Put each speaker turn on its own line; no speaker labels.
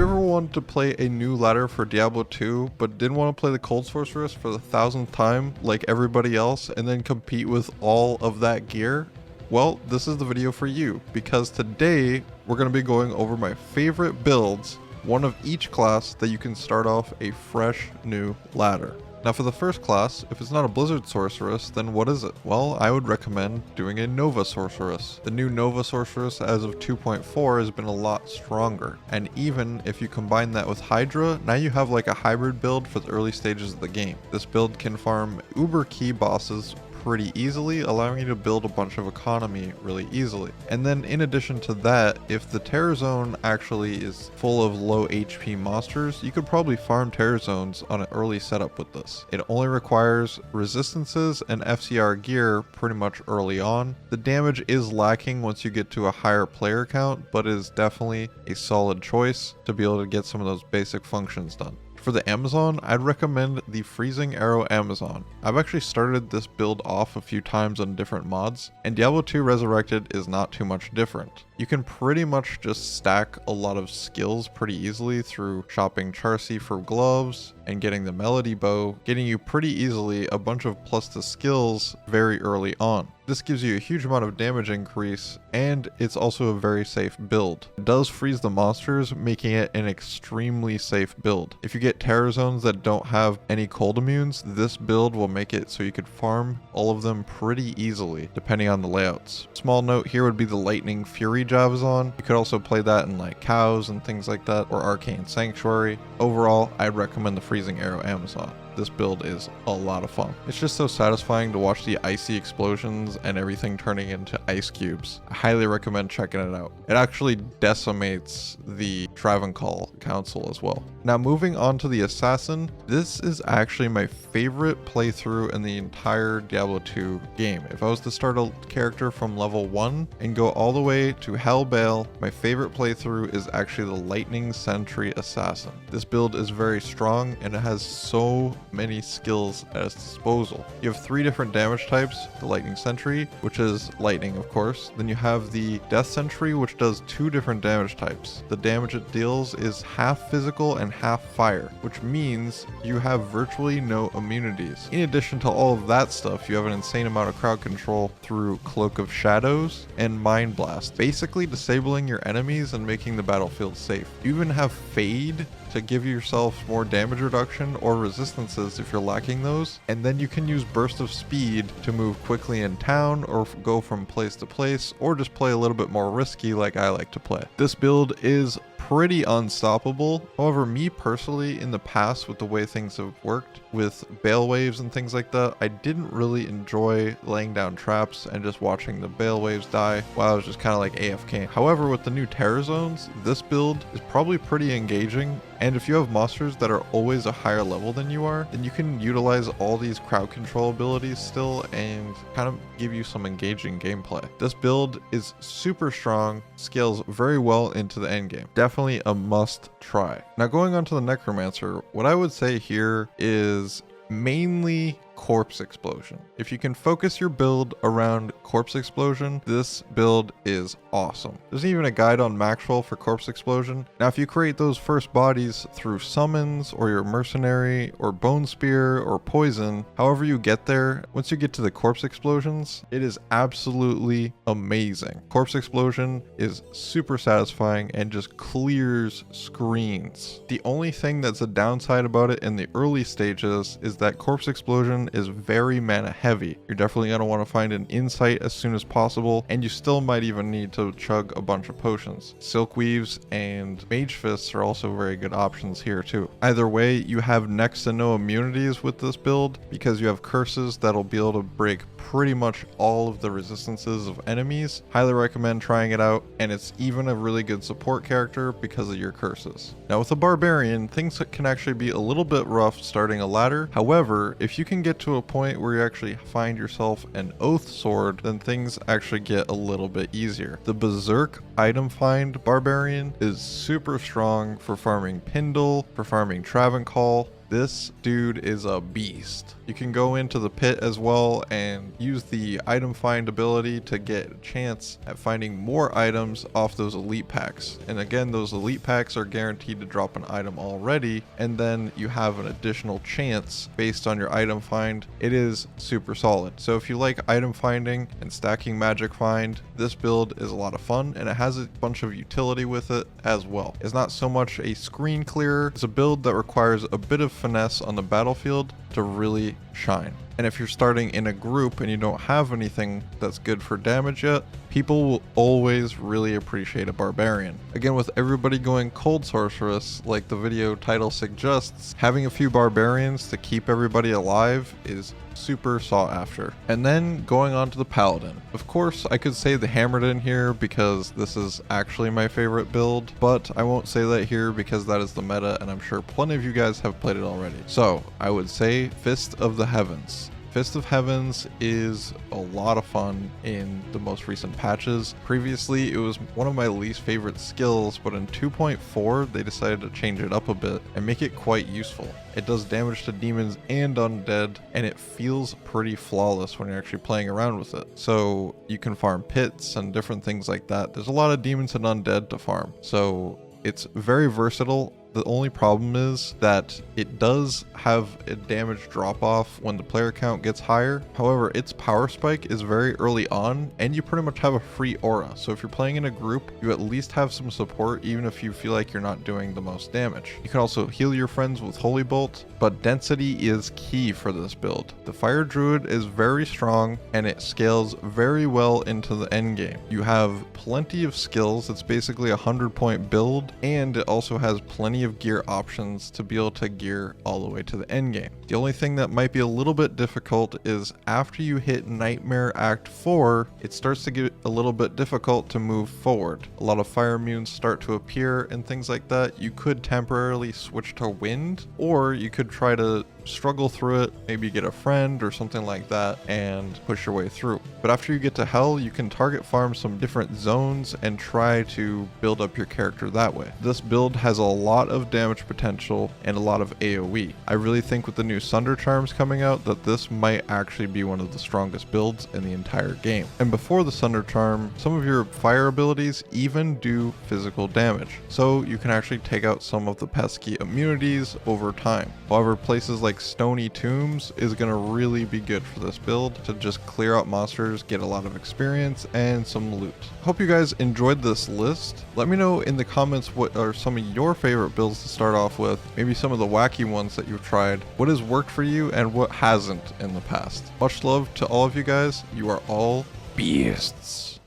you ever wanted to play a new ladder for Diablo 2, but didn't want to play the Cold Sorceress for the 1000th time like everybody else and then compete with all of that gear? Well, this is the video for you, because today we're going to be going over my favorite builds, one of each class that you can start off a fresh new ladder. Now for the first class, if it's not a Blizzard Sorceress, then what is it? Well, I would recommend doing a Nova Sorceress. The new Nova Sorceress as of 2.4 has been a lot stronger, and even if you combine that with Hydra, now you have like a hybrid build for the early stages of the game. This build can farm Uber Key bosses pretty easily, allowing you to build a bunch of economy really easily. And then in addition to that, if the Terror Zone actually is full of low HP monsters, you could probably farm Terror Zones on an early setup with this. It only requires resistances and FCR gear pretty much early on. The damage is lacking once you get to a higher player count, but it is definitely a solid choice to be able to get some of those basic functions done. For the Amazon, I'd recommend the Freezing Arrow Amazon. I've actually started this build off a few times on different mods, and Diablo 2 Resurrected is not too much different. You can pretty much just stack a lot of skills pretty easily through shopping Charcy for gloves and getting the Melody Bow, getting you pretty easily a bunch of plus to skills very early on. This gives you a huge amount of damage increase, and it's also a very safe build. It does freeze the monsters, making it an extremely safe build. If you get Terror Zones that don't have any cold immunes, this build will make it so you could farm all of them pretty easily, depending on the layouts. Small note here would be the Lightning Fury Javazon. You could also play that in like Cows and things like that, or Arcane Sanctuary. Overall, I'd recommend the Freezing Arrow Amazon. This build is a lot of fun. It's just so satisfying to watch the icy explosions and everything turning into ice cubes. I highly recommend checking it out. It actually decimates the Travancore Council as well. Now moving on to the Assassin, this is actually my favorite playthrough in the entire Diablo 2 game. If I was to start a character from level 1 and go all the way to Hellbale, my favorite playthrough is actually the Lightning Sentry Assassin. This build is very strong and it has so many skills at its disposal. You have 3 different damage types: the Lightning Sentry, which is lightning of course. Then you have the Death Sentry, which does 2 different damage types. The damage it deals is half physical and half fire, which means you have virtually no immunities. In addition to all of that stuff, you have an insane amount of crowd control through Cloak of Shadows and Mind Blast, basically disabling your enemies and making the battlefield safe. You even have Fade to give yourself more damage reduction or resistances if you're lacking those, and then you can use Burst of Speed to move quickly in town or go from place to place, or just play a little bit more risky like I like to play. This build is pretty unstoppable. However, me personally, in the past with the way things have worked with Bale Waves and things like that, I didn't really enjoy laying down traps and just watching the Bale Waves die while I was just kind of like AFK. However, with the new Terror Zones, this build is probably pretty engaging, and if you have monsters that are always a higher level than you are, then you can utilize all these crowd control abilities still and kind of give you some engaging gameplay. This build is super strong, scales very well into the end game. Definitely a must try. Now going on to the Necromancer, what I would say here is mainly Corpse Explosion. If you can focus your build around Corpse Explosion, this build is awesome. There's even a guide on Maxwell for Corpse Explosion. Now if you create those first bodies through summons or your mercenary or bone spear or poison, however you get there, once you get to the Corpse Explosions, it is absolutely amazing. Corpse Explosion is super satisfying and just clears screens. The only thing that's a downside about it in the early stages is that Corpse Explosion is very mana heavy. You're definitely going to want to find an insight as soon as possible, and you still might even need to chug a bunch of potions. Silk Weaves and Mage Fists are also very good options here too. Either way, you have next to no immunities with this build because you have curses that'll be able to break pretty much all of the resistances of enemies. Highly recommend trying it out, and it's even a really good support character because of your curses. Now with a Barbarian, things can actually be a little bit rough starting a ladder. However, if you can get to a point where you actually find yourself an Oath Sword, then things actually get a little bit easier. The Berserk Item Find Barbarian is super strong for farming Pindle, for farming Travancore, This dude is a beast. You can go into the pit as well and use the item find ability to get a chance at finding more items off those elite packs. And again, those elite packs are guaranteed to drop an item already, and then you have an additional chance based on your item find. It is super solid. So if you like item finding and stacking magic find, this build is a lot of fun, and it has a bunch of utility with it as well. It's not so much a screen clearer, it's a build that requires a bit of finesse on the battlefield to really shine. And if you're starting in a group and you don't have anything that's good for damage yet, people will always really appreciate a barbarian. Again, with everybody going cold sorceress, like the video title suggests, having a few barbarians to keep everybody alive is super sought after. And then going on to the Paladin. Of course, I could say the Hammered in here because this is actually my favorite build, but I won't say that here because that is the meta, and I'm sure plenty of you guys have played it already. So I would say Fist of the Heavens. Fist of Heavens is a lot of fun in the most recent patches. Previously, it was one of my least favorite skills, but in 2.4, they decided to change it up a bit and make it quite useful. It does damage to demons and undead, and it feels pretty flawless when you're actually playing around with it. So you can farm pits and different things like that. There's a lot of demons and undead to farm, so it's very versatile. The only problem is that it does have a damage drop off when the player count gets higher. However, its power spike is very early on, and you pretty much have a free aura. So if you're playing in a group, you at least have some support even if you feel like you're not doing the most damage. You can also heal your friends with Holy Bolt, but density is key for this build. The Fire Druid is very strong, and it scales very well into the end game. You have plenty of skills. It's basically a 100-point build, and it also has plenty of gear options to be able to gear all the way to the end game. The only thing that might be a little bit difficult is after you hit Nightmare Act 4, it starts to get a little bit difficult to move forward. A lot of fire immunes start to appear and things like that. You could temporarily switch to wind, or you could try to struggle through it, maybe get a friend or something like that and push your way through. But after you get to hell, you can target farm some different zones and try to build up your character that way. This build has a lot of damage potential and a lot of AoE. I really think with the new Sunder Charms coming out that this might actually be one of the strongest builds in the entire game. And before the Sunder Charm, some of your fire abilities even do physical damage, so you can actually take out some of the pesky immunities over time. However, places like Stony Tombs is going to really be good for this build to just clear out monsters, get a lot of experience, and some loot. Hope you guys enjoyed this list. Let me know in the comments what are some of your favorite builds to start off with, maybe some of the wacky ones that you've tried, what has worked for you and what hasn't in the past. Much love to all of you guys. You are all beasts.